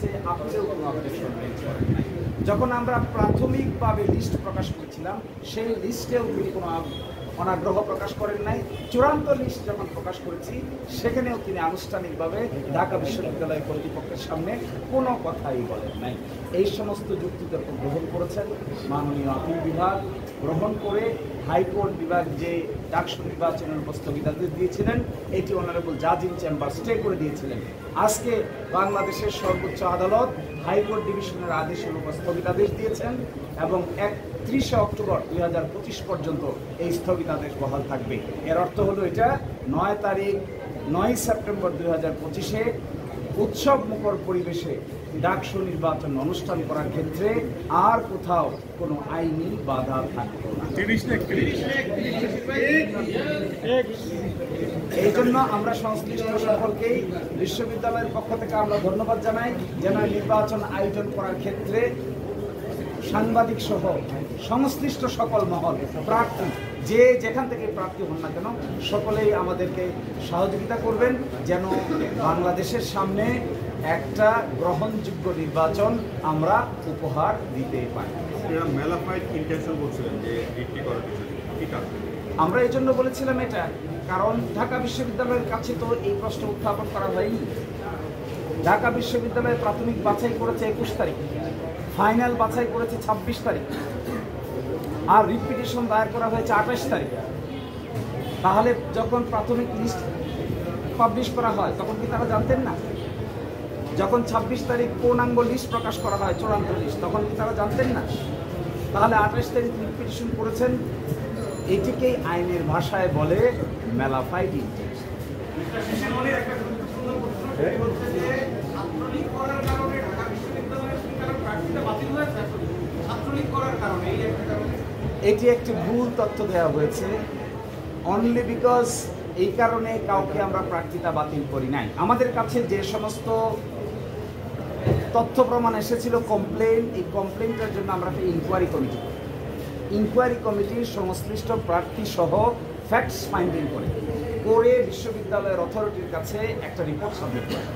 কাছে আপনিও কোনো অবজেকশন রেজ করেন নাই। যখন আমরা প্রাথমিকভাবে লিস্ট প্রকাশ করেছিলাম সেই লিস্টেও তিনি কোনো অনাগ্রহ প্রকাশ করেন নাই। চূড়ান্ত লিস্ট যখন প্রকাশ করেছি সেখানেও তিনি আনুষ্ঠানিকভাবে ঢাকা বিশ্ববিদ্যালয় কর্তৃপক্ষের সামনে কোনো কথাই বলেন নাই। এই সমস্ত যুক্তিতর্ক গ্রহণ করেছেন মাননীয় আপিল বিভাগ, গ্রহণ করে হাইকোর্ট বিভাগ যে ডাকসু নির্বাচনের উপর স্থগিতাদেশ দিয়েছিলেন এটি অনারেবল জাজ ইন চেম্বার স্টে করে দিয়েছিলেন। আজকে বাংলাদেশের সর্বোচ্চ আদালত হাইকোর্ট ডিভিশনের আদেশের উপর স্থগিতাদেশ দিয়েছেন এবং 31শে অক্টোবর 2025 পর্যন্ত এই স্থগিতাদেশ বহাল থাকবে। এর অর্থ হলো এটা 9 সেপ্টেম্বর 2025-এ উৎসব মুখর পরিবেশে ডাকসু নির্বাচন অনুষ্ঠান করার ক্ষেত্রে আর কোথাও কোনো আইনি বাধা থাকবে না। এই জন্য আমরা সংশ্লিষ্ট সকলকেই বিশ্ববিদ্যালয়ের পক্ষ থেকে আমরা ধন্যবাদ জানাই যেন নির্বাচন আয়োজন করার ক্ষেত্রে সাংবাদিক সহ সংশ্লিষ্ট সকল মহল, প্রার্থী যে যেখান থেকে প্রার্থী হন না কেন সকলেই আমাদেরকে সহযোগিতা করবেন যেন বাংলাদেশের সামনে একটা গ্রহণযোগ্য নির্বাচন আমরা উপহার দিতে পারি। আমরা এই জন্য বলেছিলাম এটা কারণ ঢাকা বিশ্ববিদ্যালয়ের কাছে তো এই প্রশ্ন উত্থাপন করা হয়নি। ঢাকা বিশ্ববিদ্যালয়ে প্রাথমিক বাছাই করেছে 21 তারিখ, ফাইনাল বাছাই করেছে 26 তারিখ, আর রিপিটিশন দায়ের করা হয়েছে 28 তারিখ। তাহলে যখন প্রাথমিক লিস্ট পাবলিশ করা হয় তখন কি তারা জানতেন না? যখন 26 তারিখ পূর্ণাঙ্গ লিস্ট প্রকাশ করা হয়, চূড়ান্ত লিস্ট, তখন কি তারা জানতেন না? তাহলে 28 তারিখ রিপিটিশন করেছেন। এটিকেই আইনের ভাষায় বলে মেলাফাইড ইন্টারেস্ট। এটি একটি ভুল তথ্য দেওয়া হয়েছে। অনলি বিকজ এই কারণে কাউকে আমরা প্রার্থিতা বাতিল করি নাই। আমাদের কাছে যে সমস্ত তথ্য প্রমাণ এসেছিল কমপ্লেন, এই কমপ্লেনটার জন্য আমরা একটা ইনকোয়ারি কমিটি করি। ইনকোয়ারি কমিটির সংশ্লিষ্ট প্রার্থী সহ ফ্যাক্টস ফাইন্ডিং করে বিশ্ববিদ্যালয়ের অথরিটির কাছে একটা রিপোর্ট সাবমিট করে।